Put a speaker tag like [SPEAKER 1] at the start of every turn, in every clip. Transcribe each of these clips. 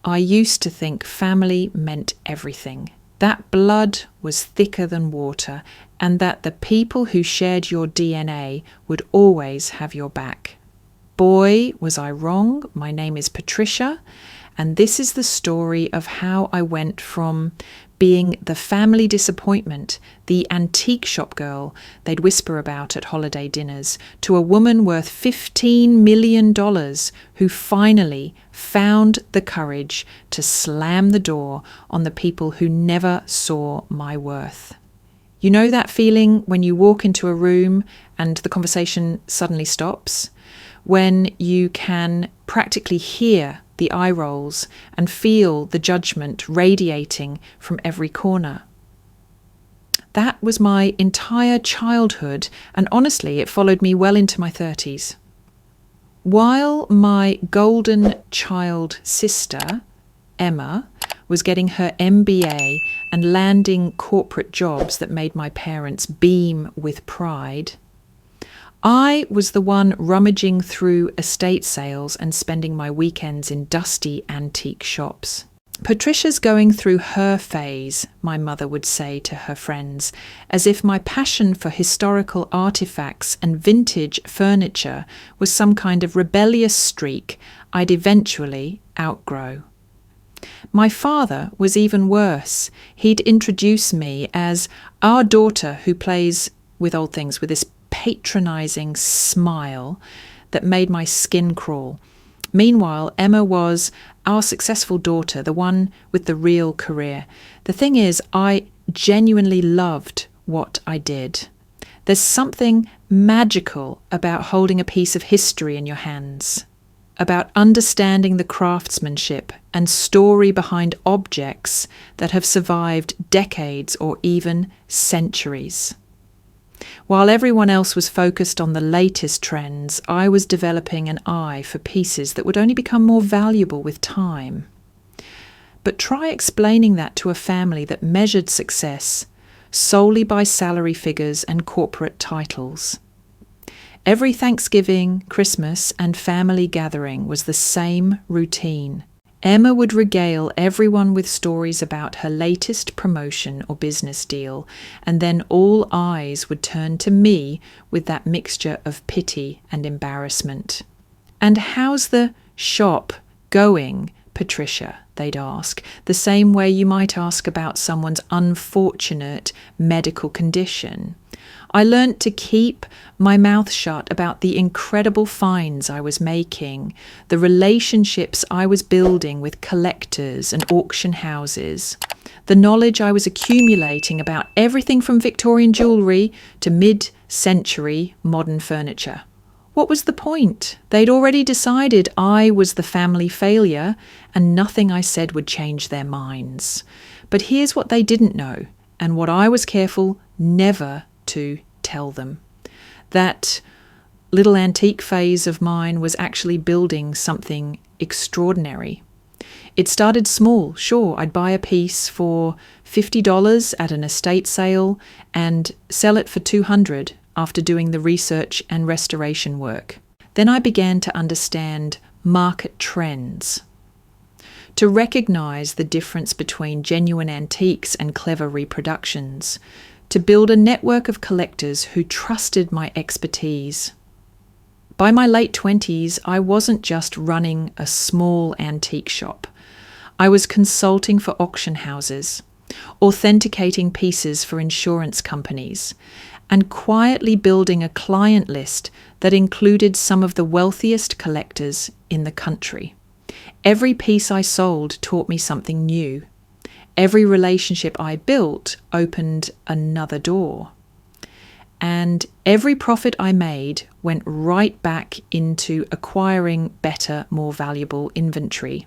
[SPEAKER 1] I used to think family meant everything, that blood was thicker than water, and that the people who shared your DNA would always have your back. Boy, was I wrong. My name is Patricia, and this is the story of how I went from being the family disappointment, the antique shop girl they'd whisper about at holiday dinners, to a woman worth $15 million who finally found the courage to slam the door on the people who never saw my worth. You know that feeling when you walk into a room and the conversation suddenly stops? When you can practically hear the eye rolls and feel the judgment radiating from every corner. That was my entire childhood, and honestly, it followed me well into my 30s. While my golden child sister, Emma, was getting her MBA and landing corporate jobs that made my parents beam with pride, I was the one rummaging through estate sales and spending my weekends in dusty antique shops. Patricia's going through her phase, my mother would say to her friends, as if my passion for historical artifacts and vintage furniture was some kind of rebellious streak I'd eventually outgrow. My father was even worse. He'd introduce me as our daughter who plays with old things with this patronizing smile that made my skin crawl. Meanwhile, Emma was our successful daughter, the one with the real career. The thing is, I genuinely loved what I did. There's something magical about holding a piece of history in your hands, about understanding the craftsmanship and story behind objects that have survived decades or even centuries. While everyone else was focused on the latest trends, I was developing an eye for pieces that would only become more valuable with time. But try explaining that to a family that measured success solely by salary figures and corporate titles. Every Thanksgiving, Christmas, and family gathering was the same routine. Emma would regale everyone with stories about her latest promotion or business deal, and then all eyes would turn to me with that mixture of pity and embarrassment. "And how's the shop going, Patricia?" they'd ask, the same way you might ask about someone's unfortunate medical condition. I learnt to keep my mouth shut about the incredible finds I was making, the relationships I was building with collectors and auction houses, the knowledge I was accumulating about everything from Victorian jewellery to mid-century modern furniture. What was the point? They'd already decided I was the family failure, and nothing I said would change their minds. But here's what they didn't know, and what I was careful never to tell them. That little antique phase of mine was actually building something extraordinary. It started small, sure. I'd buy a piece for $50 at an estate sale and sell it for $200 after doing the research and restoration work. Then I began to understand market trends, to recognize the difference between genuine antiques and clever reproductions, to build a network of collectors who trusted my expertise. By my late 20s, I wasn't just running a small antique shop. I was consulting for auction houses, authenticating pieces for insurance companies, and quietly building a client list that included some of the wealthiest collectors in the country. Every piece I sold taught me something new. Every relationship I built opened another door. And every profit I made went right back into acquiring better, more valuable inventory.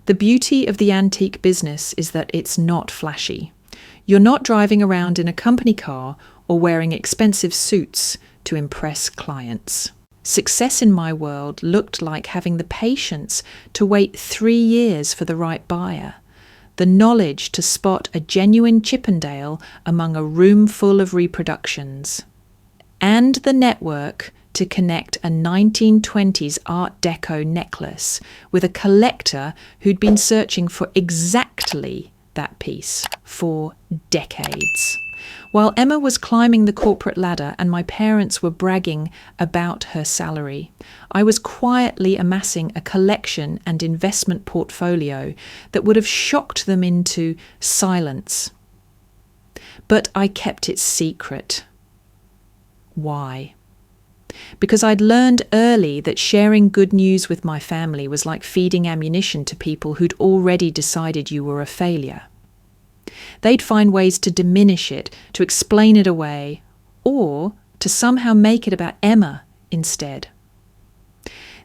[SPEAKER 1] The beauty of the antique business is that it's not flashy. You're not driving around in a company car or wearing expensive suits to impress clients. Success in my world looked like having the patience to wait 3 years for the right buyer, the knowledge to spot a genuine Chippendale among a room full of reproductions, and the network to connect a 1920s Art Deco necklace with a collector who'd been searching for exactly that piece for decades. While Emma was climbing the corporate ladder and my parents were bragging about her salary, I was quietly amassing a collection and investment portfolio that would have shocked them into silence. But I kept it secret. Why? Because I'd learned early that sharing good news with my family was like feeding ammunition to people who'd already decided you were a failure. They'd find ways to diminish it, to explain it away, or to somehow make it about Emma instead.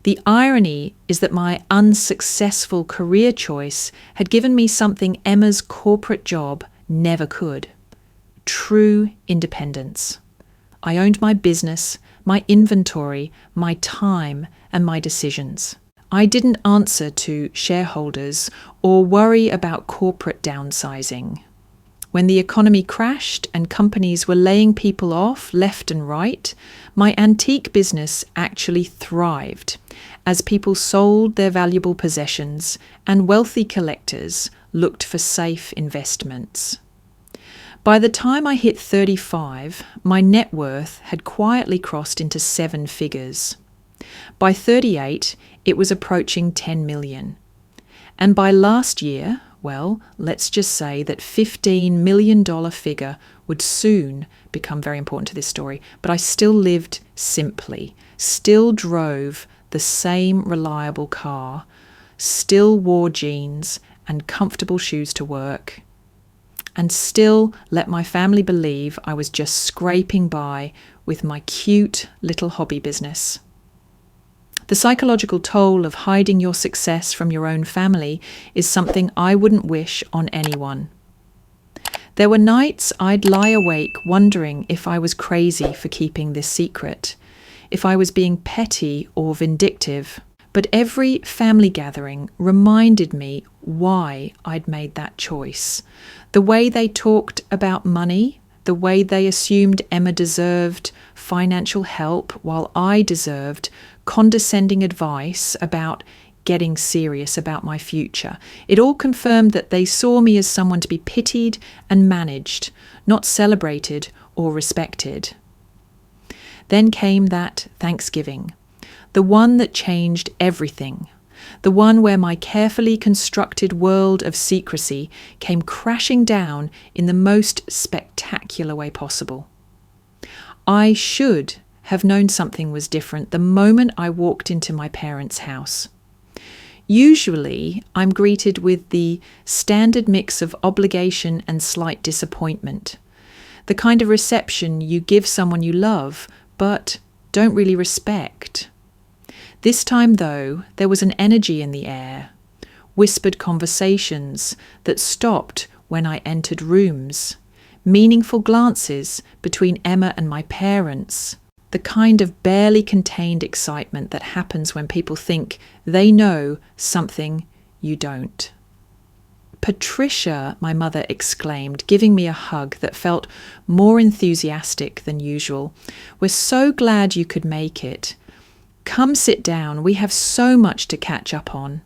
[SPEAKER 1] The irony is that my unsuccessful career choice had given me something Emma's corporate job never could: true independence. I owned my business, my inventory, my time, and my decisions. I didn't answer to shareholders or worry about corporate downsizing. When the economy crashed and companies were laying people off left and right, my antique business actually thrived as people sold their valuable possessions and wealthy collectors looked for safe investments. By the time I hit 35, my net worth had quietly crossed into 7 figures. By 38, it was approaching 10 million. And by last year, well, let's just say that $15 million figure would soon become very important to this story, but I still lived simply, still drove the same reliable car, still wore jeans and comfortable shoes to work, and still let my family believe I was just scraping by with my cute little hobby business. The psychological toll of hiding your success from your own family is something I wouldn't wish on anyone. There were nights I'd lie awake wondering if I was crazy for keeping this secret, if I was being petty or vindictive. But every family gathering reminded me why I'd made that choice. The way they talked about money, the way they assumed Emma deserved financial help while I deserved condescending advice about getting serious about my future. It all confirmed that they saw me as someone to be pitied and managed, not celebrated or respected. Then came that Thanksgiving, the one that changed everything, the one where my carefully constructed world of secrecy came crashing down in the most spectacular way possible. I should have known something was different the moment I walked into my parents' house. Usually, I'm greeted with the standard mix of obligation and slight disappointment, the kind of reception you give someone you love but don't really respect. This time, though, there was an energy in the air, whispered conversations that stopped when I entered rooms, meaningful glances between Emma and my parents, the kind of barely contained excitement that happens when people think they know something you don't. "Patricia," my mother exclaimed, giving me a hug that felt more enthusiastic than usual. "We're so glad you could make it. Come sit down, we have so much to catch up on."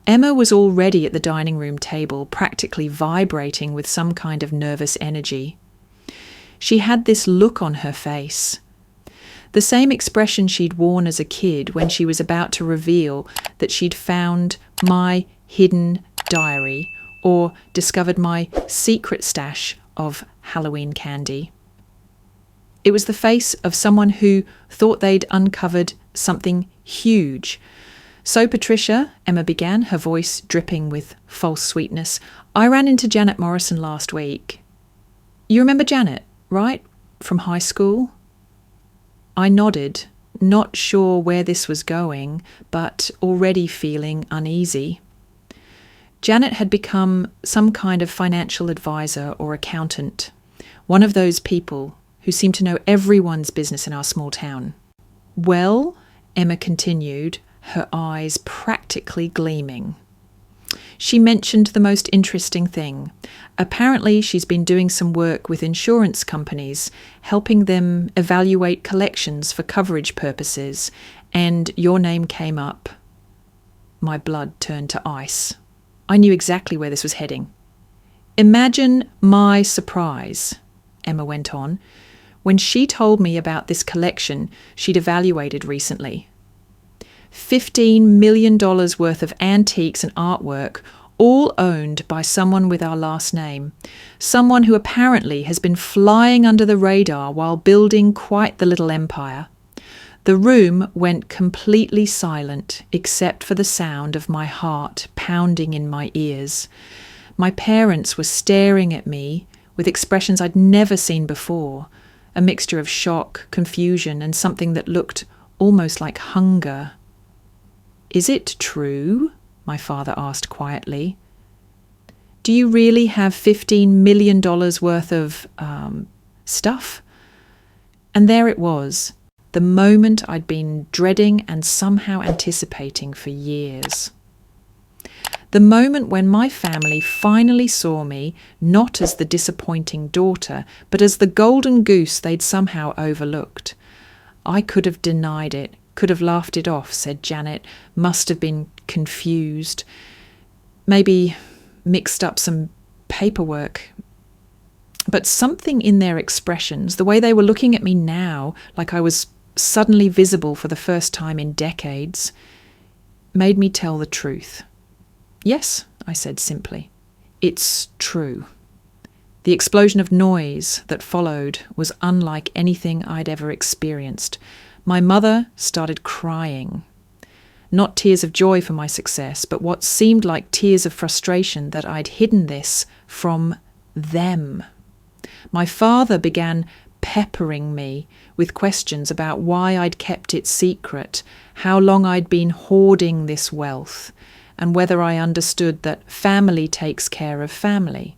[SPEAKER 1] Emma was already at the dining room table, practically vibrating with some kind of nervous energy. She had this look on her face, the same expression she'd worn as a kid when she was about to reveal that she'd found my hidden diary or discovered my secret stash of Halloween candy. It was the face of someone who thought they'd uncovered something huge. "So, Patricia," Emma began, her voice dripping with false sweetness, "I ran into Janet Morrison last week. You remember Janet, right? From high school?" I nodded, not sure where this was going, but already feeling uneasy. Janet had become some kind of financial advisor or accountant, one of those people who seemed to know everyone's business in our small town. "Well," Emma continued, her eyes practically gleaming, She mentioned the most interesting thing. Apparently, she's been doing some work with insurance companies, helping them evaluate collections for coverage purposes, and your name came up. My blood turned to ice. I knew exactly where this was heading. Imagine my surprise, Emma went on, when she told me about this collection she'd evaluated recently. $15 million worth of antiques and artwork, all owned by someone with our last name, someone who apparently has been flying under the radar while building quite the little empire. The room went completely silent except for the sound of my heart pounding in my ears. My parents were staring at me with expressions I'd never seen before, a mixture of shock, confusion, and something that looked almost like hunger. "Is it true?" my father asked quietly. "Do you really have $15 million worth of stuff?" And there it was, the moment I'd been dreading and somehow anticipating for years. The moment when my family finally saw me not as the disappointing daughter, but as the golden goose they'd somehow overlooked. I could have denied it, could have laughed it off, said Janet, must have been confused. Maybe mixed up some paperwork. But something in their expressions, the way they were looking at me now, like I was suddenly visible for the first time in decades, made me tell the truth. "Yes," I said simply. "It's true." The explosion of noise that followed was unlike anything I'd ever experienced. My mother started crying. Not tears of joy for my success, but what seemed like tears of frustration that I'd hidden this from them. My father began peppering me with questions about why I'd kept it secret, how long I'd been hoarding this wealth, and whether I understood that family takes care of family.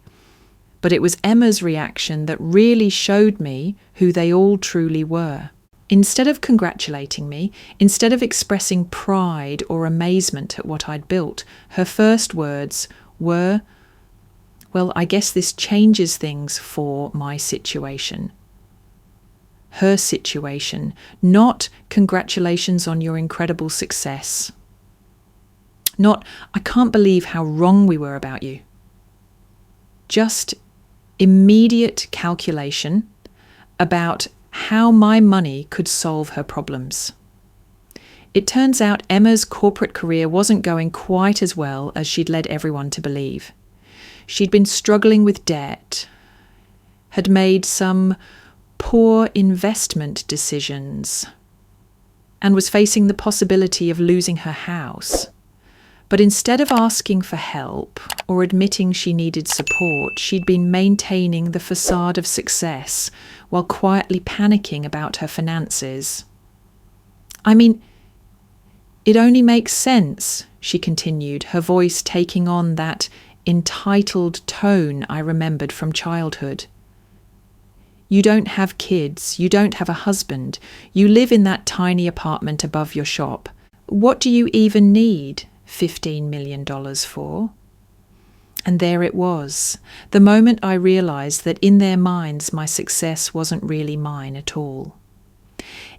[SPEAKER 1] But it was Emma's reaction that really showed me who they all truly were. Instead of congratulating me, instead of expressing pride or amazement at what I'd built, her first words were, "Well, I guess this changes things for my situation." Her situation, not "Congratulations on your incredible success." Not, "I can't believe how wrong we were about you." Just immediate calculation about how my money could solve her problems. It turns out Emma's corporate career wasn't going quite as well as she'd led everyone to believe. She'd been struggling with debt, had made some poor investment decisions, and was facing the possibility of losing her house. But instead of asking for help or admitting she needed support, she'd been maintaining the facade of success while quietly panicking about her finances. "I mean, it only makes sense," she continued, her voice taking on that entitled tone I remembered from childhood. "You don't have kids, you don't have a husband, you live in that tiny apartment above your shop. What do you even need $15 million for?" And there it was, the moment I realised that in their minds my success wasn't really mine at all.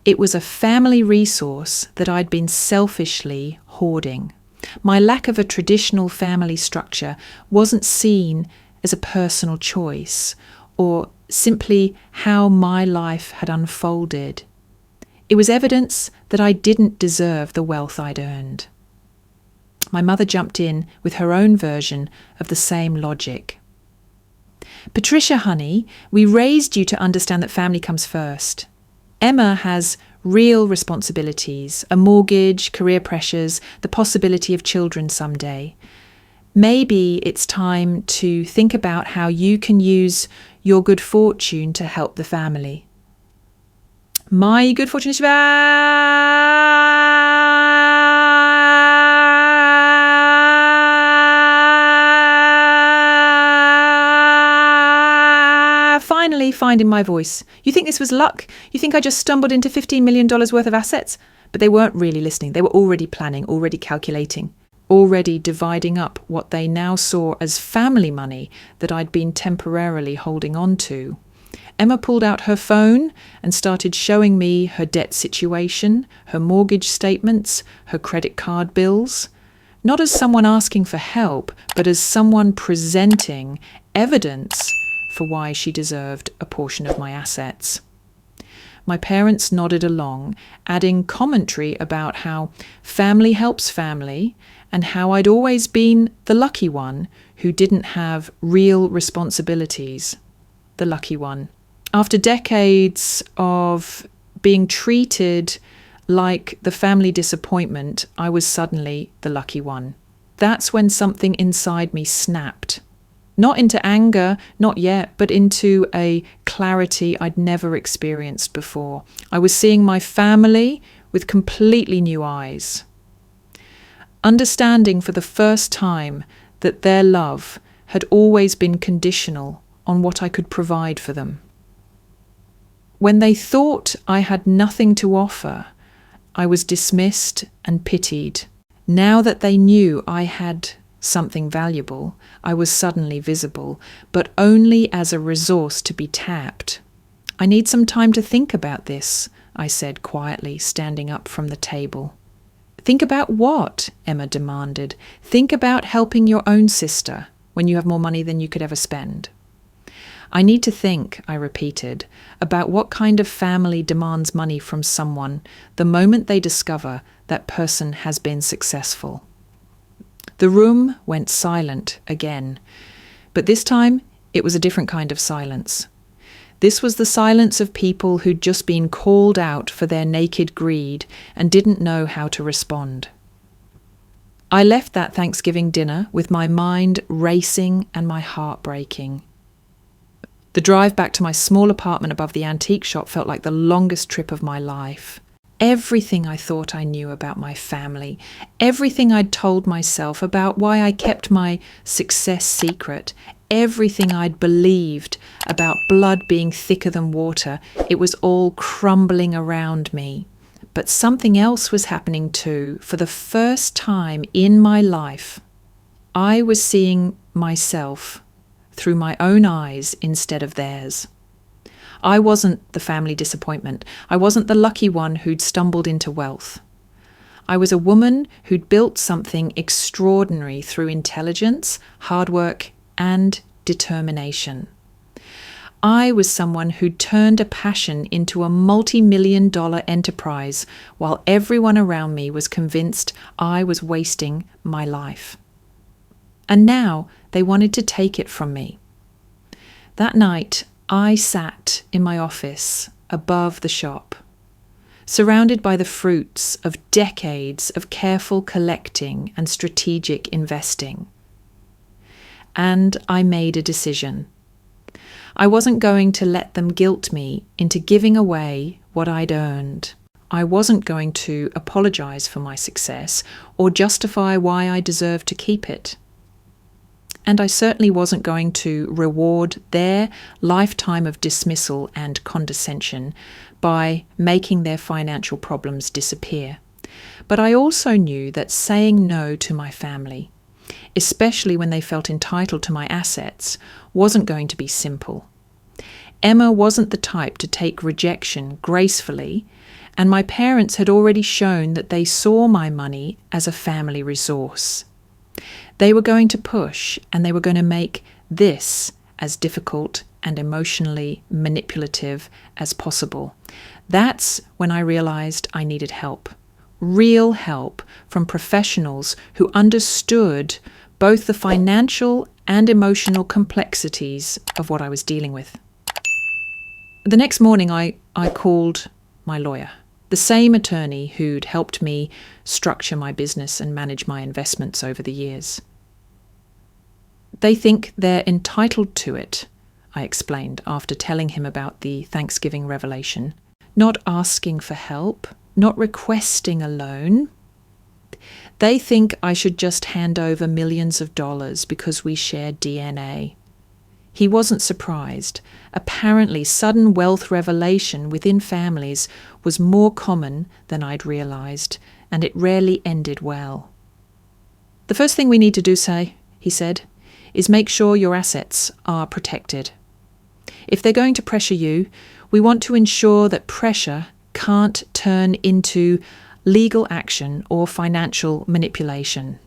[SPEAKER 1] It was a family resource that I'd been selfishly hoarding. My lack of a traditional family structure wasn't seen as a personal choice or simply how my life had unfolded. It was evidence that I didn't deserve the wealth I'd earned. My mother jumped in with her own version of the same logic. "Patricia, honey, we raised you to understand that family comes first. Emma has real responsibilities, a mortgage, career pressures, the possibility of children someday. Maybe it's time to think about how you can use your good fortune to help the family." My good fortune is finally finding my voice. "You think this was luck? You think I just stumbled into $15 million worth of assets?" But they weren't really listening. They were already planning, already calculating, already dividing up what they now saw as family money that I'd been temporarily holding on to. Emma pulled out her phone and started showing me her debt situation, her mortgage statements, her credit card bills. Not as someone asking for help, but as someone presenting evidence for why she deserved a portion of my assets. My parents nodded along, adding commentary about how family helps family and how I'd always been the lucky one who didn't have real responsibilities. The lucky one. After decades of being treated like the family disappointment, I was suddenly the lucky one. That's when something inside me snapped. Not into anger, not yet, but into a clarity I'd never experienced before. I was seeing my family with completely new eyes. Understanding for the first time that their love had always been conditional on what I could provide for them. When they thought I had nothing to offer, I was dismissed and pitied. Now that they knew I had something valuable, I was suddenly visible, but only as a resource to be tapped. "I need some time to think about this," I said quietly, standing up from the table. "Think about what?" Emma demanded. "Think about helping your own sister when you have more money than you could ever spend." "I need to think," I repeated, "about what kind of family demands money from someone the moment they discover that person has been successful." The room went silent again, but this time it was a different kind of silence. This was the silence of people who'd just been called out for their naked greed and didn't know how to respond. I left that Thanksgiving dinner with my mind racing and my heart breaking. The drive back to my small apartment above the antique shop felt like the longest trip of my life. Everything I thought I knew about my family, everything I'd told myself about why I kept my success secret, everything I'd believed about blood being thicker than water, it was all crumbling around me. But something else was happening too. For the first time in my life, I was seeing myself through my own eyes instead of theirs. I wasn't the family disappointment. I wasn't the lucky one who'd stumbled into wealth. I was a woman who'd built something extraordinary through intelligence, hard work, and determination. I was someone who'd turned a passion into a multi-million-dollar enterprise while everyone around me was convinced I was wasting my life. And now they wanted to take it from me. That night, I sat in my office above the shop, surrounded by the fruits of decades of careful collecting and strategic investing. And I made a decision. I wasn't going to let them guilt me into giving away what I'd earned. I wasn't going to apologize for my success or justify why I deserved to keep it. And I certainly wasn't going to reward their lifetime of dismissal and condescension by making their financial problems disappear. But I also knew that saying no to my family, especially when they felt entitled to my assets, wasn't going to be simple. Emma wasn't the type to take rejection gracefully, and my parents had already shown that they saw my money as a family resource. They were going to push, and they were going to make this as difficult and emotionally manipulative as possible. That's when I realized I needed help. Real help from professionals who understood both the financial and emotional complexities of what I was dealing with. The next morning I called my lawyer, the same attorney who'd helped me structure my business and manage my investments over the years. "They think they're entitled to it," I explained after telling him about the Thanksgiving revelation. "Not asking for help, not requesting a loan. They think I should just hand over millions of dollars because we share DNA." He wasn't surprised. Apparently, sudden wealth revelation within families was more common than I'd realized, and it rarely ended well. The first thing we need to do, he said, is make sure your assets are protected. If they're going to pressure you, we want to ensure that pressure can't turn into legal action or financial manipulation.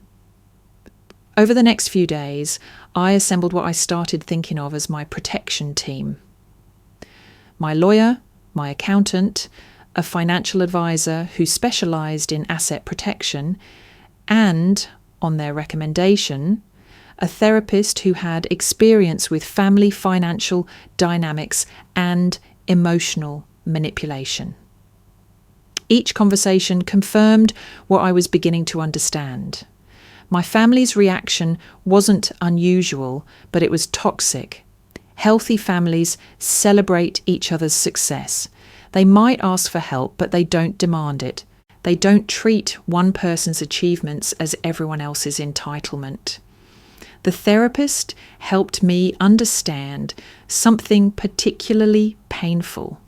[SPEAKER 1] Over the next few days, I assembled what I started thinking of as my protection team. My lawyer, my accountant, a financial advisor who specialised in asset protection, and, on their recommendation, a therapist who had experience with family financial dynamics and emotional manipulation. Each conversation confirmed what I was beginning to understand. My family's reaction wasn't unusual, but it was toxic. Healthy families celebrate each other's success. They might ask for help, but they don't demand it. They don't treat one person's achievements as everyone else's entitlement. The therapist helped me understand something particularly painful.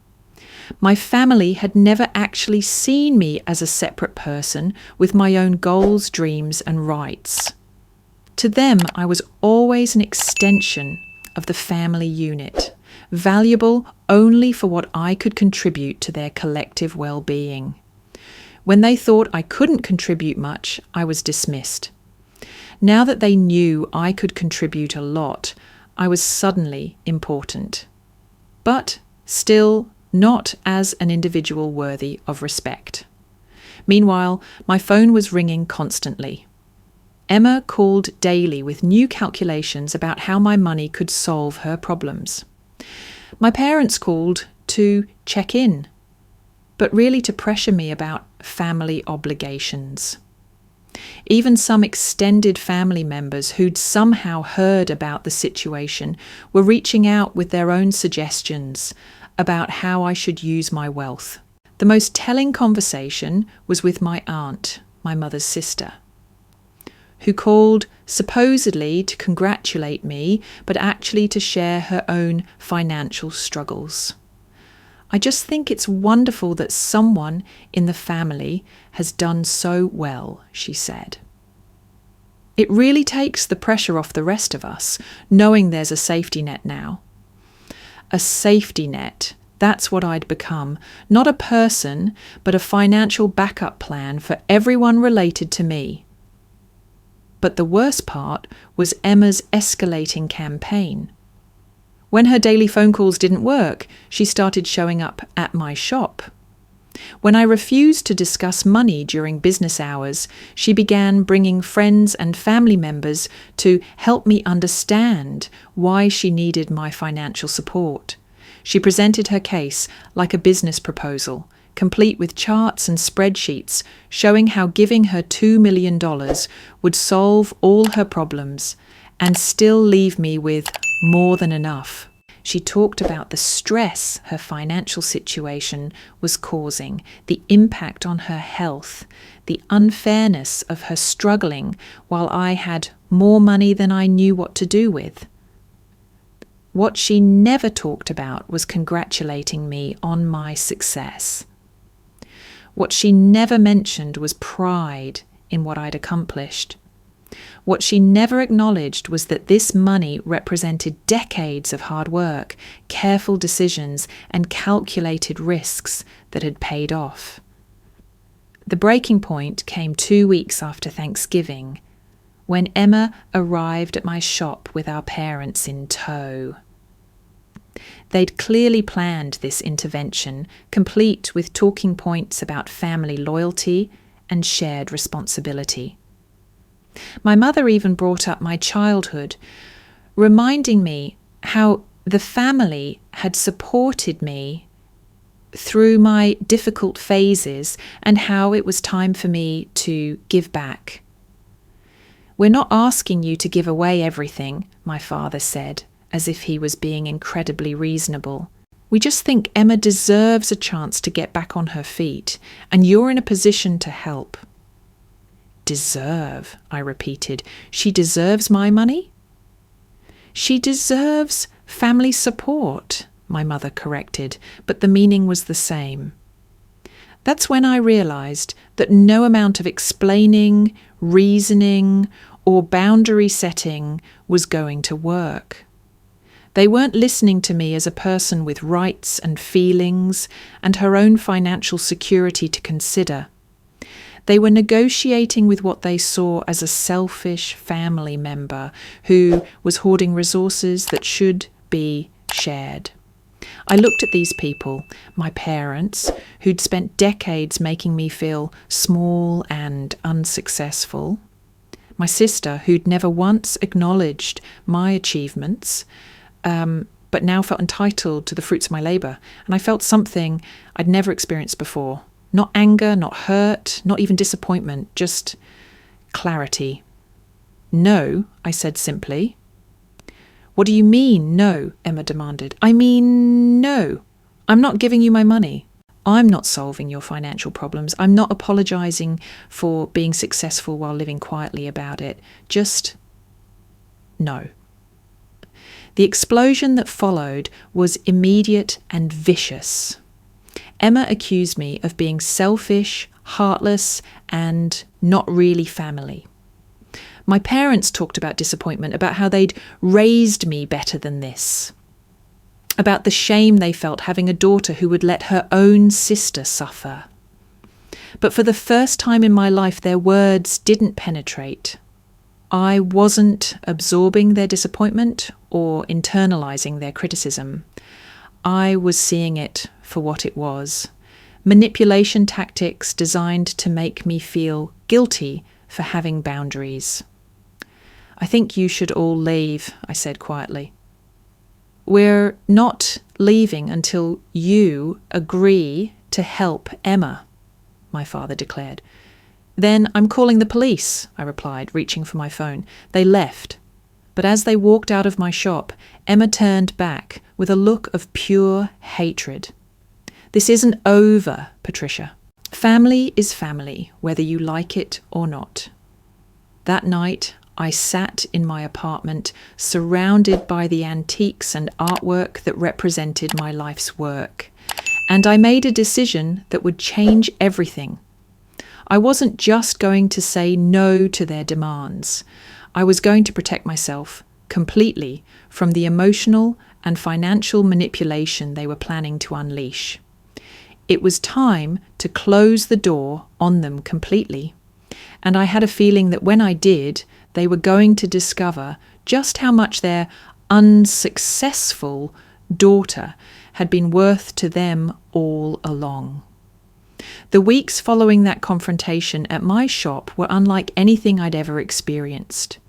[SPEAKER 1] My family had never actually seen me as a separate person with my own goals, dreams, and rights. To them, I was always an extension of the family unit, valuable only for what I could contribute to their collective well-being. When they thought I couldn't contribute much, I was dismissed. Now that they knew I could contribute a lot, I was suddenly important. But still not as an individual worthy of respect. Meanwhile, my phone was ringing constantly. Emma called daily with new calculations about how my money could solve her problems. My parents called to check in, but really to pressure me about family obligations. Even some extended family members who'd somehow heard about the situation were reaching out with their own suggestions about how I should use my wealth. The most telling conversation was with my aunt, my mother's sister, who called supposedly to congratulate me, but actually to share her own financial struggles. I just think it's wonderful that someone in the family has done so well, she said. It really takes the pressure off the rest of us, knowing there's a safety net now. A safety net, that's what I'd become. Not a person, but a financial backup plan for everyone related to me. But the worst part was Emma's escalating campaign. When her daily phone calls didn't work, she started showing up at my shop. When I refused to discuss money during business hours, she began bringing friends and family members to help me understand why she needed my financial support. She presented her case like a business proposal, complete with charts and spreadsheets showing how giving her $2 million would solve all her problems and still leave me with more than enough. She talked about the stress her financial situation was causing, the impact on her health, the unfairness of her struggling while I had more money than I knew what to do with. What she never talked about was congratulating me on my success. What she never mentioned was pride in what I'd accomplished. What she never acknowledged was that this money represented decades of hard work, careful decisions, and calculated risks that had paid off. The breaking point came 2 weeks after Thanksgiving, when Emma arrived at my shop with our parents in tow. They'd clearly planned this intervention, complete with talking points about family loyalty and shared responsibility. My mother even brought up my childhood, reminding me how the family had supported me through my difficult phases and how it was time for me to give back. "We're not asking you to give away everything," my father said, as if he was being incredibly reasonable. "We just think Emma deserves a chance to get back on her feet, and you're in a position to help." "Deserve," I repeated. "She deserves my money?" "She deserves family support," my mother corrected, but the meaning was the same. That's when I realised that no amount of explaining, reasoning, or boundary setting was going to work. They weren't listening to me as a person with rights and feelings and her own financial security to consider. They were negotiating with what they saw as a selfish family member who was hoarding resources that should be shared. I looked at these people, my parents, who'd spent decades making me feel small and unsuccessful, my sister, who'd never once acknowledged my achievements, but now felt entitled to the fruits of my labour, and I felt something I'd never experienced before. Not anger, not hurt, not even disappointment, just clarity. "No," I said simply. "What do you mean, no?" Emma demanded. "I mean, no. I'm not giving you my money. I'm not solving your financial problems. I'm not apologising for being successful while living quietly about it. Just no." The explosion that followed was immediate and vicious. Emma accused me of being selfish, heartless, and not really family. My parents talked about disappointment, about how they'd raised me better than this, about the shame they felt having a daughter who would let her own sister suffer. But for the first time in my life, their words didn't penetrate. I wasn't absorbing their disappointment or internalizing their criticism. I was seeing it for what it was: manipulation tactics designed to make me feel guilty for having boundaries. "I think you should all leave," I said quietly. "We're not leaving until you agree to help Emma," my father declared. "Then I'm calling the police," I replied, reaching for my phone. They left. But as they walked out of my shop, Emma turned back with a look of pure hatred. "This isn't over, Patricia. Family is family, whether you like it or not." That night, I sat in my apartment, surrounded by the antiques and artwork that represented my life's work. And I made a decision that would change everything. I wasn't just going to say no to their demands. I was going to protect myself completely from the emotional and financial manipulation they were planning to unleash. It was time to close the door on them completely. And I had a feeling that when I did, they were going to discover just how much their unsuccessful daughter had been worth to them all along. The weeks following that confrontation at my shop were unlike anything I'd ever experienced.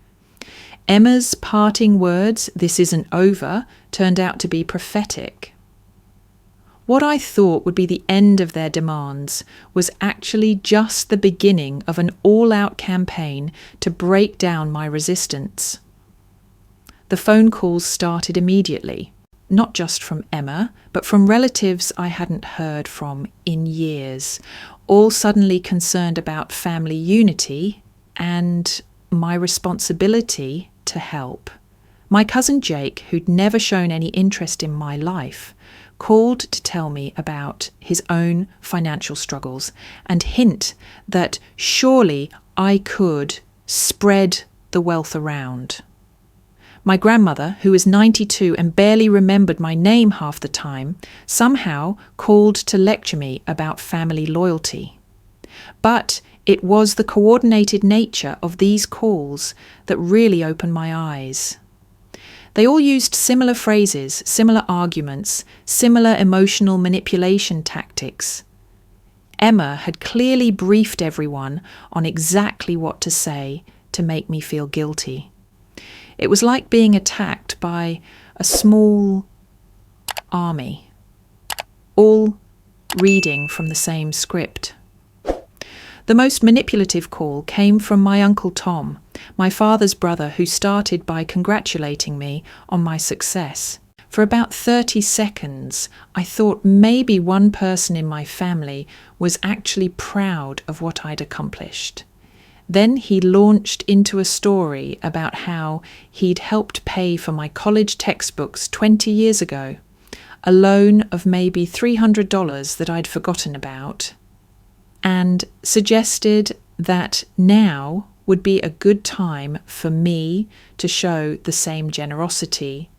[SPEAKER 1] Emma's parting words, "This isn't over," turned out to be prophetic. What I thought would be the end of their demands was actually just the beginning of an all-out campaign to break down my resistance. The phone calls started immediately, not just from Emma, but from relatives I hadn't heard from in years, all suddenly concerned about family unity and my responsibility to help. My cousin Jake, who'd never shown any interest in my life, called to tell me about his own financial struggles and hint that surely I could spread the wealth around. My grandmother, who was 92 and barely remembered my name half the time, somehow called to lecture me about family loyalty. But it was the coordinated nature of these calls that really opened my eyes. They all used similar phrases, similar arguments, similar emotional manipulation tactics. Emma had clearly briefed everyone on exactly what to say to make me feel guilty. It was like being attacked by a small army, all reading from the same script. The most manipulative call came from my Uncle Tom, my father's brother, who started by congratulating me on my success. For about 30 seconds, I thought maybe one person in my family was actually proud of what I'd accomplished. Then he launched into a story about how he'd helped pay for my college textbooks 20 years ago, a loan of maybe $300 that I'd forgotten about, and suggested that now, would be a good time for me to show the same generosity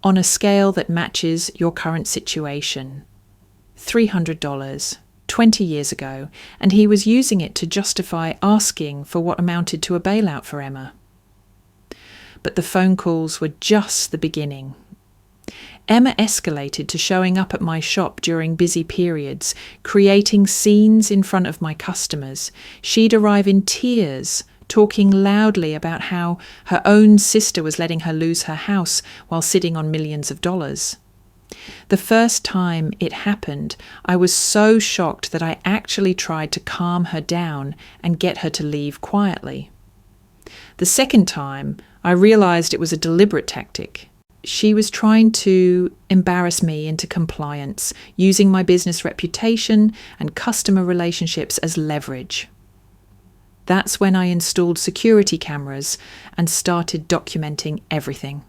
[SPEAKER 1] on a scale that matches your current situation. $300, 20 years ago, and he was using it to justify asking for what amounted to a bailout for Emma. But the phone calls were just the beginning. Emma escalated to showing up at my shop during busy periods, creating scenes in front of my customers. She'd arrive in tears, talking loudly about how her own sister was letting her lose her house while sitting on millions of dollars. The first time it happened, I was so shocked that I actually tried to calm her down and get her to leave quietly. The second time, I realized it was a deliberate tactic. She was trying to embarrass me into compliance, using my business reputation and customer relationships as leverage. That's when I installed security cameras and started documenting everything.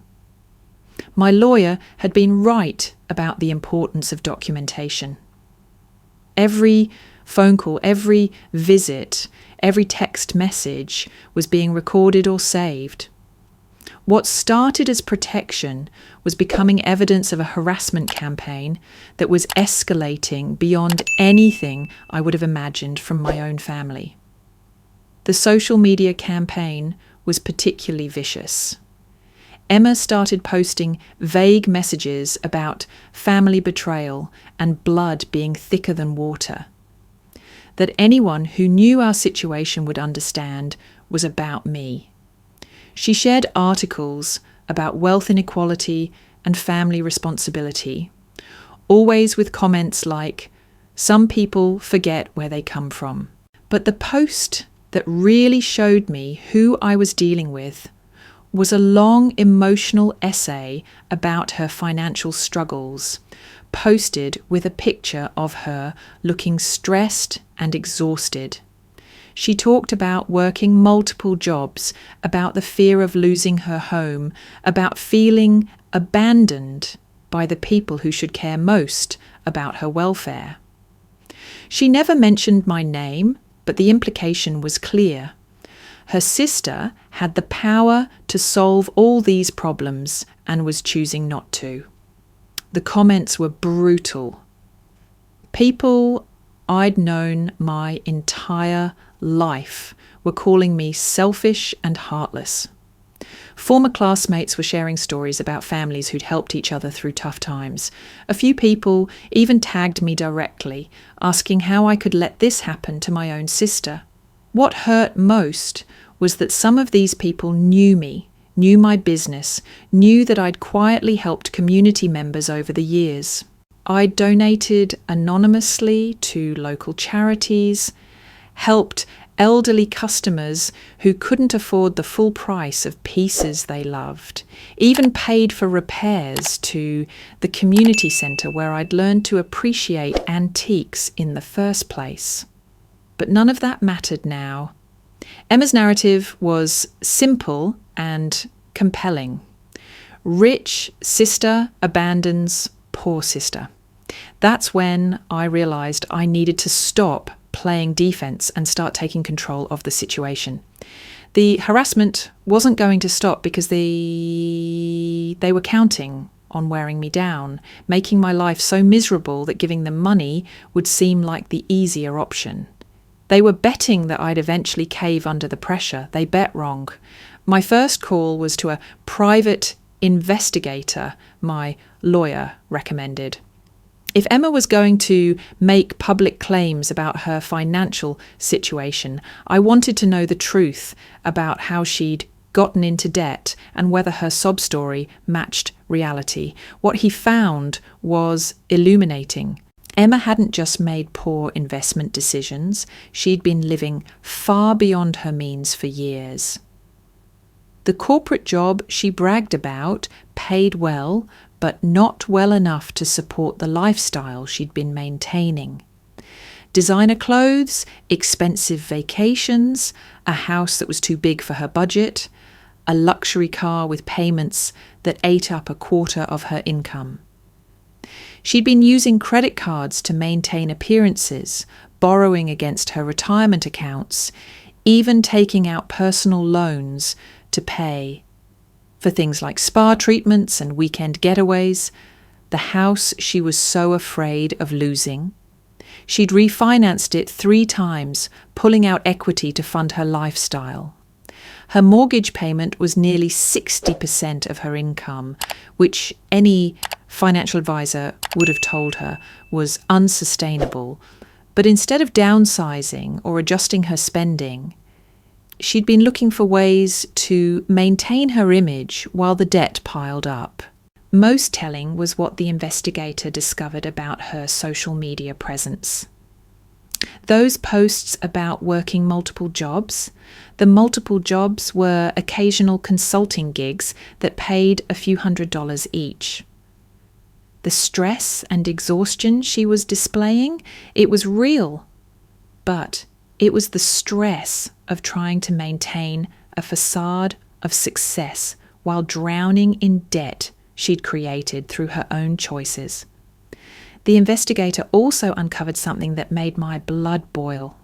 [SPEAKER 1] My lawyer had been right about the importance of documentation. Every phone call, every visit, every text message was being recorded or saved. What started as protection was becoming evidence of a harassment campaign that was escalating beyond anything I would have imagined from my own family. The social media campaign was particularly vicious. Emma started posting vague messages about family betrayal and blood being thicker than water. That anyone who knew our situation would understand was about me. She shared articles about wealth inequality and family responsibility, always with comments like, "Some people forget where they come from." But the post that really showed me who I was dealing with was a long emotional essay about her financial struggles, posted with a picture of her looking stressed and exhausted. She talked about working multiple jobs, about the fear of losing her home, about feeling abandoned by the people who should care most about her welfare. She never mentioned my name, but the implication was clear. Her sister had the power to solve all these problems and was choosing not to. The comments were brutal. People I'd known my entire life were calling me selfish and heartless. Former classmates were sharing stories about families who'd helped each other through tough times. A few people even tagged me directly, asking how I could let this happen to my own sister. What hurt most was that some of these people knew me, knew my business, knew that I'd quietly helped community members over the years. I'd donated anonymously to local charities, helped elderly customers who couldn't afford the full price of pieces they loved, even paid for repairs to the community centre where I'd learned to appreciate antiques in the first place. But none of that mattered now. Emma's narrative was simple and compelling. Rich sister abandons poor sister. That's when I realised I needed to stop playing defence and start taking control of the situation. The harassment wasn't going to stop because they were counting on wearing me down, making my life so miserable that giving them money would seem like the easier option. They were betting that I'd eventually cave under the pressure. They bet wrong. My first call was to a private investigator my lawyer recommended. If Emma was going to make public claims about her financial situation, I wanted to know the truth about how she'd gotten into debt and whether her sob story matched reality. What he found was illuminating. Emma hadn't just made poor investment decisions, she'd been living far beyond her means for years. The corporate job she bragged about paid well, but not well enough to support the lifestyle she'd been maintaining. Designer clothes, expensive vacations, a house that was too big for her budget, a luxury car with payments that ate up a quarter of her income. She'd been using credit cards to maintain appearances, borrowing against her retirement accounts, even taking out personal loans to pay for things like spa treatments and weekend getaways, the house she was so afraid of losing. She'd refinanced it 3 times, pulling out equity to fund her lifestyle. Her mortgage payment was nearly 60% of her income, which any financial advisor would have told her was unsustainable. But instead of downsizing or adjusting her spending, she'd been looking for ways to maintain her image while the debt piled up. Most telling was what the investigator discovered about her social media presence. Those posts about working multiple jobs, the multiple jobs were occasional consulting gigs that paid a few $100s each. The stress and exhaustion she was displaying, it was real, but it was the stress of trying to maintain a facade of success while drowning in debt she'd created through her own choices. The investigator also uncovered something that made my blood boil.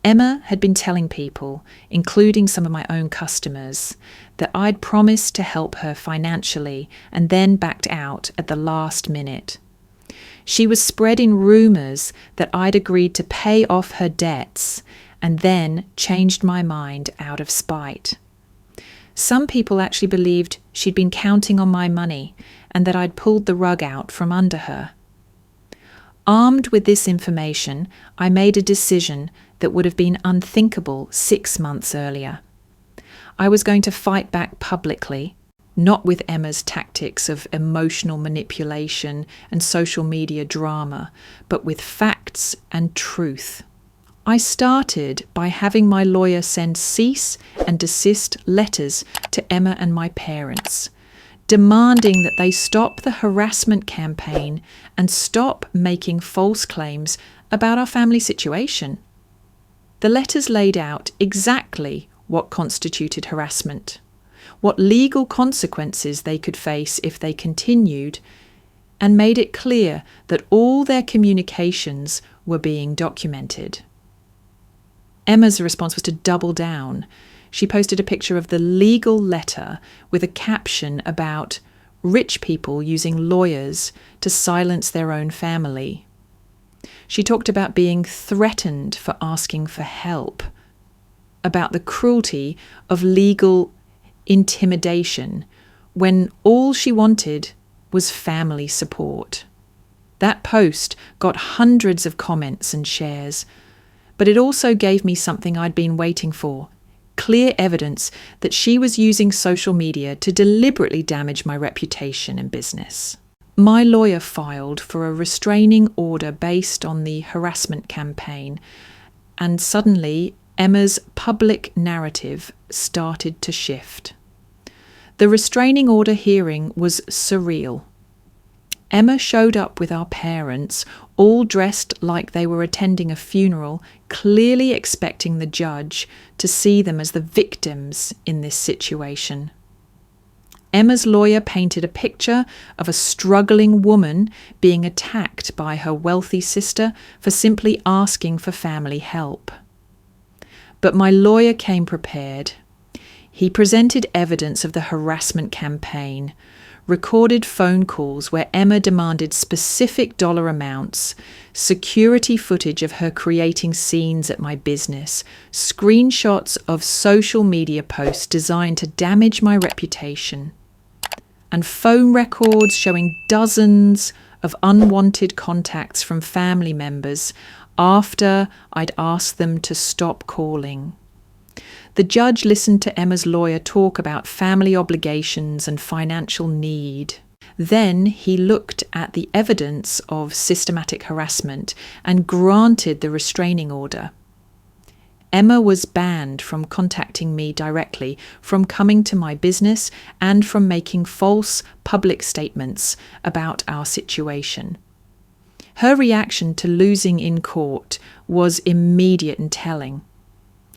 [SPEAKER 1] Emma had been telling people, including some of my own customers, that I'd promised to help her financially and then backed out at the last minute. She was spreading rumours that I'd agreed to pay off her debts and then changed my mind out of spite. Some people actually believed she'd been counting on my money and that I'd pulled the rug out from under her. Armed with this information, I made a decision that would have been unthinkable 6 months earlier. I was going to fight back publicly, not with Emma's tactics of emotional manipulation and social media drama, but with facts and truth. I started by having my lawyer send cease and desist letters to Emma and my parents, demanding that they stop the harassment campaign and stop making false claims about our family situation. The letters laid out exactly what constituted harassment, what legal consequences they could face if they continued, and made it clear that all their communications were being documented. Emma's response was to double down. She posted a picture of the legal letter with a caption about rich people using lawyers to silence their own family. She talked about being threatened for asking for help, about the cruelty of legal intimidation when all she wanted was family support. That post got hundreds of comments and shares, but it also gave me something I'd been waiting for: clear evidence that she was using social media to deliberately damage my reputation and business. My lawyer filed for a restraining order based on the harassment campaign, and suddenly Emma's public narrative started to shift. The restraining order hearing was surreal. Emma showed up with our parents, all dressed like they were attending a funeral, clearly expecting the judge to see them as the victims in this situation. Emma's lawyer painted a picture of a struggling woman being attacked by her wealthy sister for simply asking for family help. But my lawyer came prepared. He presented evidence of the harassment campaign, recorded phone calls where Emma demanded specific dollar amounts, security footage of her creating scenes at my business, screenshots of social media posts designed to damage my reputation, and phone records showing dozens of unwanted contacts from family members after I'd asked them to stop calling. The judge listened to Emma's lawyer talk about family obligations and financial need. Then he looked at the evidence of systematic harassment and granted the restraining order. Emma was banned from contacting me directly, from coming to my business, and from making false public statements about our situation. Her reaction to losing in court was immediate and telling.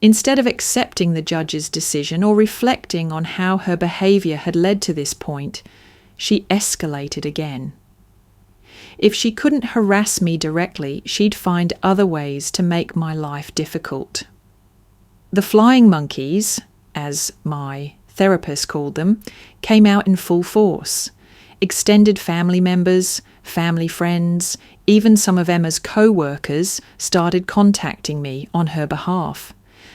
[SPEAKER 1] Instead of accepting the judge's decision or reflecting on how her behaviour had led to this point, she escalated again. If she couldn't harass me directly, she'd find other ways to make my life difficult. The flying monkeys, as my therapist called them, came out in full force. Extended family members, family friends, even some of Emma's co-workers started contacting me on her behalf.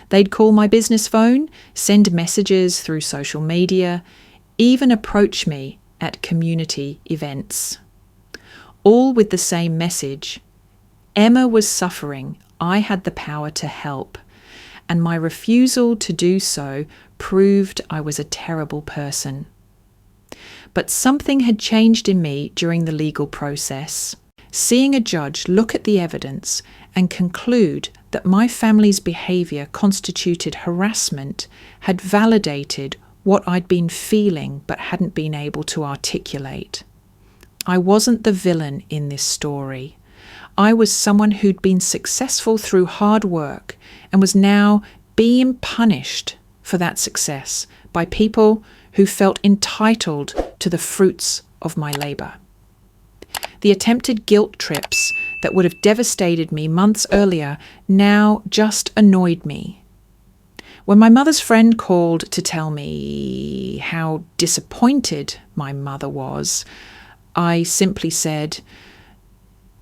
[SPEAKER 1] They'd call my business phone, send messages through social media, even approach me at community events. All with the same message. Emma was suffering. I had the power to help. And my refusal to do so proved I was a terrible person. But something had changed in me during the legal process. Seeing a judge look at the evidence and conclude that my family's behaviour constituted harassment had validated what I'd been feeling but hadn't been able to articulate. I wasn't the villain in this story. I was someone who'd been successful through hard work and was now being punished for that success by people who felt entitled to the fruits of my labour. The attempted guilt trips that would have devastated me months earlier now just annoyed me. When my mother's friend called to tell me how disappointed my mother was, I simply said,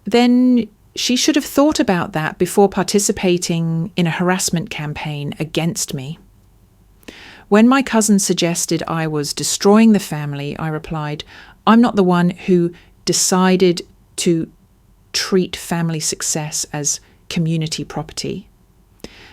[SPEAKER 1] then she should have thought about that before participating in a harassment campaign against me. When my cousin suggested I was destroying the family, I replied, I'm not the one who decided to treat family success as community property.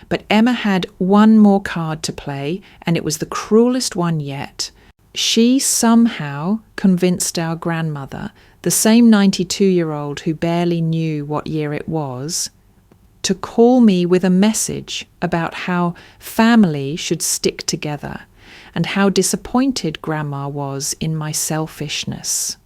[SPEAKER 1] But Emma had one more card to play, and it was the cruelest one yet. She somehow convinced our grandmother, the same 92-year-old who barely knew what year it was, to call me with a message about how family should stick together and how disappointed Grandma was in my selfishness.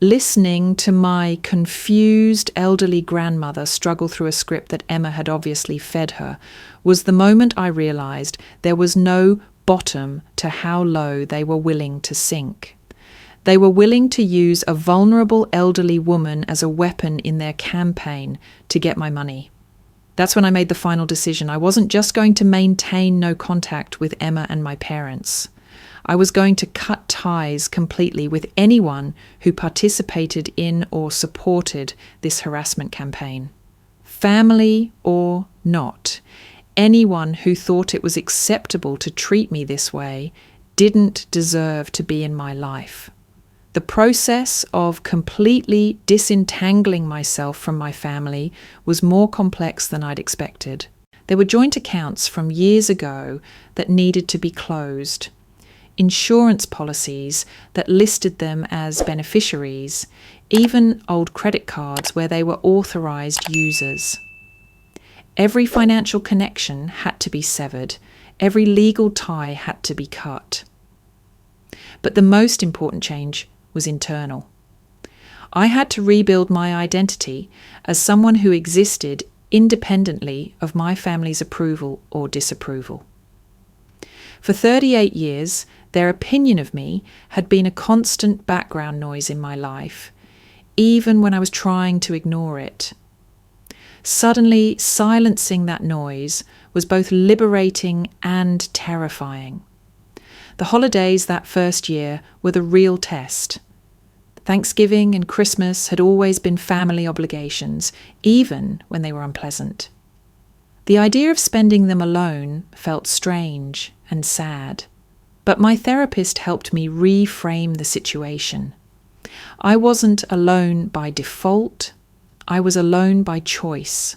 [SPEAKER 1] Listening to my confused elderly grandmother struggle through a script that Emma had obviously fed her was the moment I realised there was no bottom to how low they were willing to sink. They were willing to use a vulnerable elderly woman as a weapon in their campaign to get my money. That's when I made the final decision. I wasn't just going to maintain no contact with Emma and my parents. I was going to cut ties completely with anyone who participated in or supported this harassment campaign. Family or not, anyone who thought it was acceptable to treat me this way didn't deserve to be in my life. The process of completely disentangling myself from my family was more complex than I'd expected. There were joint accounts from years ago that needed to be closed, insurance policies that listed them as beneficiaries, even old credit cards where they were authorised users. Every financial connection had to be severed. Every legal tie had to be cut. But the most important change was internal. I had to rebuild my identity as someone who existed independently of my family's approval or disapproval. For 38 years, their opinion of me had been a constant background noise in my life, even when I was trying to ignore it. Suddenly, silencing that noise was both liberating and terrifying. The holidays that first year were the real test. Thanksgiving and Christmas had always been family obligations, even when they were unpleasant. The idea of spending them alone felt strange and sad, but my therapist helped me reframe the situation. I wasn't alone by default, I was alone by choice,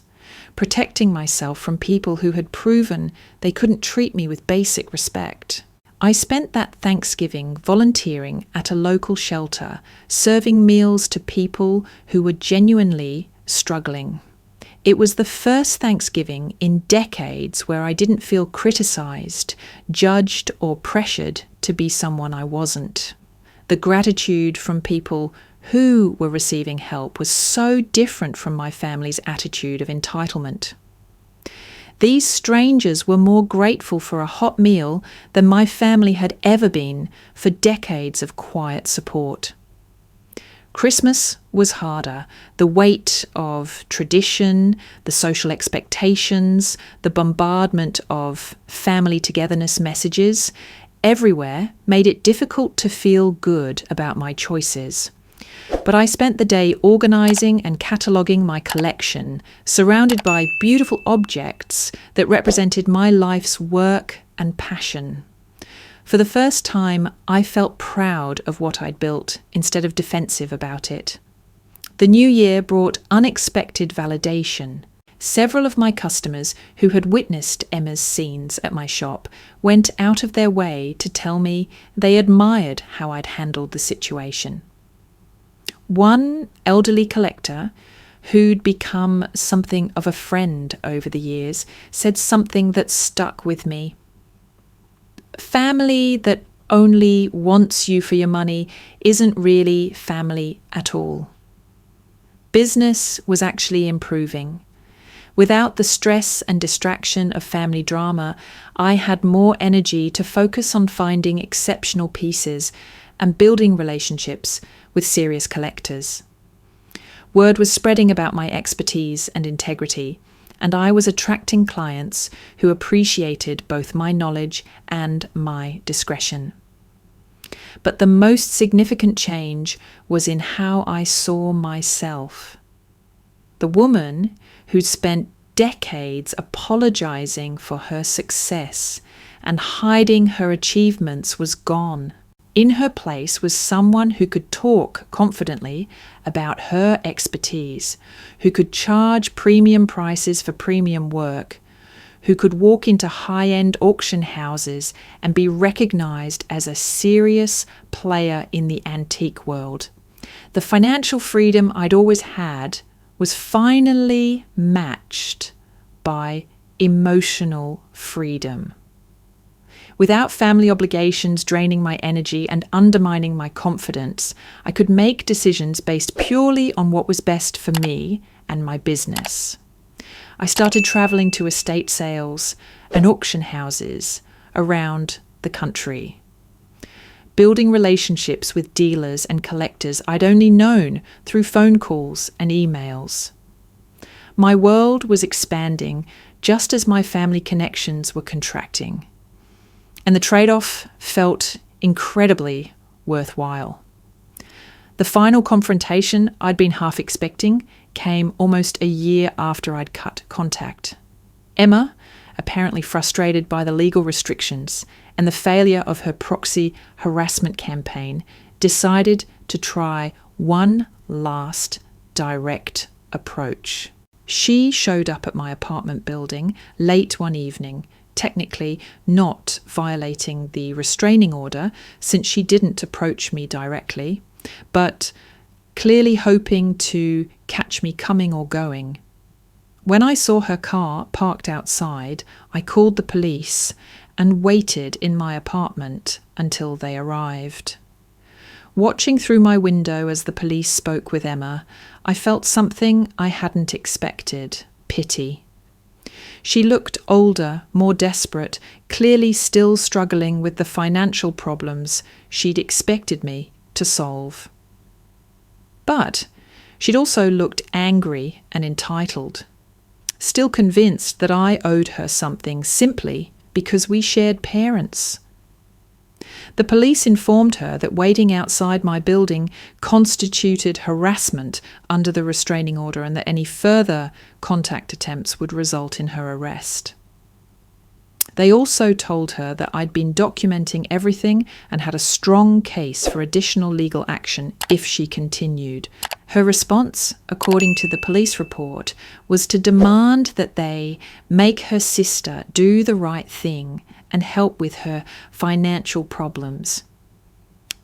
[SPEAKER 1] protecting myself from people who had proven they couldn't treat me with basic respect. I spent that Thanksgiving volunteering at a local shelter, serving meals to people who were genuinely struggling. It was the first Thanksgiving in decades where I didn't feel criticised, judged, or pressured to be someone I wasn't. The gratitude from people who were receiving help was so different from my family's attitude of entitlement. These strangers were more grateful for a hot meal than my family had ever been for decades of quiet support. Christmas was harder. The weight of tradition, the social expectations, the bombardment of family togetherness messages, everywhere made it difficult to feel good about my choices. But I spent the day organising and cataloguing my collection, surrounded by beautiful objects that represented my life's work and passion. For the first time, I felt proud of what I'd built instead of defensive about it. The new year brought unexpected validation. Several of my customers who had witnessed Emma's scenes at my shop went out of their way to tell me they admired how I'd handled the situation. One elderly collector, who'd become something of a friend over the years, said something that stuck with me. Family that only wants you for your money isn't really family at all. Business was actually improving. Without the stress and distraction of family drama, I had more energy to focus on finding exceptional pieces and building relationships with serious collectors. Word was spreading about my expertise and integrity, and I was attracting clients who appreciated both my knowledge and my discretion. But the most significant change was in how I saw myself. The woman who'd spent decades apologizing for her success and hiding her achievements was gone. In her place was someone who could talk confidently about her expertise, who could charge premium prices for premium work, who could walk into high-end auction houses and be recognized as a serious player in the antique world. The financial freedom I'd always had was finally matched by emotional freedom. Without family obligations draining my energy and undermining my confidence, I could make decisions based purely on what was best for me and my business. I started travelling to estate sales and auction houses around the country, building relationships with dealers and collectors I'd only known through phone calls and emails. My world was expanding just as my family connections were contracting. And the trade-off felt incredibly worthwhile. The final confrontation I'd been half expecting came almost a year after I'd cut contact. Emma, apparently frustrated by the legal restrictions and the failure of her proxy harassment campaign, decided to try one last direct approach. She showed up at my apartment building late one evening, technically not violating the restraining order since she didn't approach me directly, but clearly hoping to catch me coming or going. When I saw her car parked outside, I called the police and waited in my apartment until they arrived. Watching through my window as the police spoke with Emma, I felt something I hadn't expected: pity. She looked older, more desperate, clearly still struggling with the financial problems she'd expected me to solve. But she'd also looked angry and entitled, still convinced that I owed her something simply because we shared parents. The police informed her that waiting outside my building constituted harassment under the restraining order and that any further contact attempts would result in her arrest. They also told her that I'd been documenting everything and had a strong case for additional legal action if she continued. Her response, according to the police report, was to demand that they make her sister do the right thing and help with her financial problems.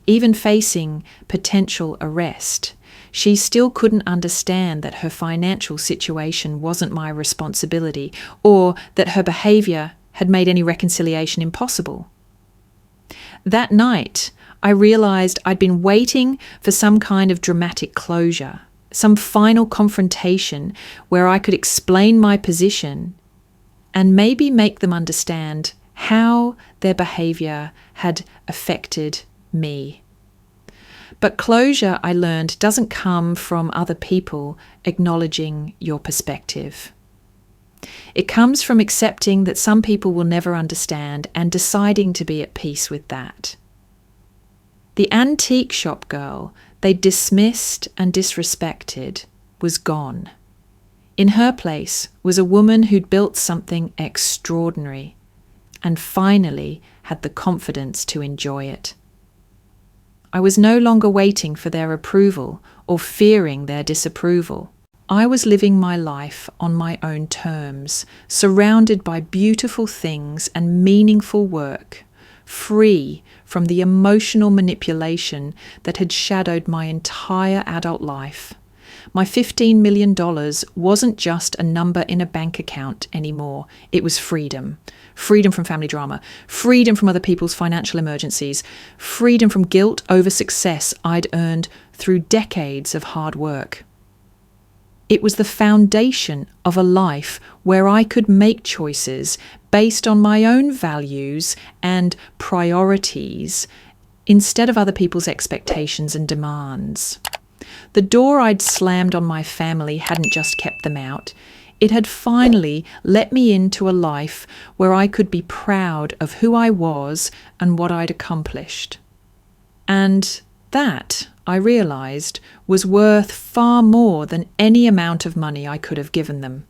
[SPEAKER 1] Even facing potential arrest, she still couldn't understand that her financial situation wasn't my responsibility or that her behaviour had made any reconciliation impossible. That night, I realised I'd been waiting for some kind of dramatic closure, some final confrontation where I could explain my position and maybe make them understand how their behaviour had affected me. But closure, I learned, doesn't come from other people acknowledging your perspective. It comes from accepting that some people will never understand and deciding to be at peace with that. The antique shop girl they dismissed and disrespected was gone. In her place was a woman who'd built something extraordinary and finally had the confidence to enjoy it. I was no longer waiting for their approval or fearing their disapproval. I was living my life on my own terms, surrounded by beautiful things and meaningful work, free from the emotional manipulation that had shadowed my entire adult life. My $15 million wasn't just a number in a bank account anymore. It was freedom. Freedom from family drama, freedom from other people's financial emergencies, freedom from guilt over success I'd earned through decades of hard work. It was the foundation of a life where I could make choices based on my own values and priorities instead of other people's expectations and demands. The door I'd slammed on my family hadn't just kept them out. It had finally let me into a life where I could be proud of who I was and what I'd accomplished. And that, I realised, was worth far more than any amount of money I could have given them.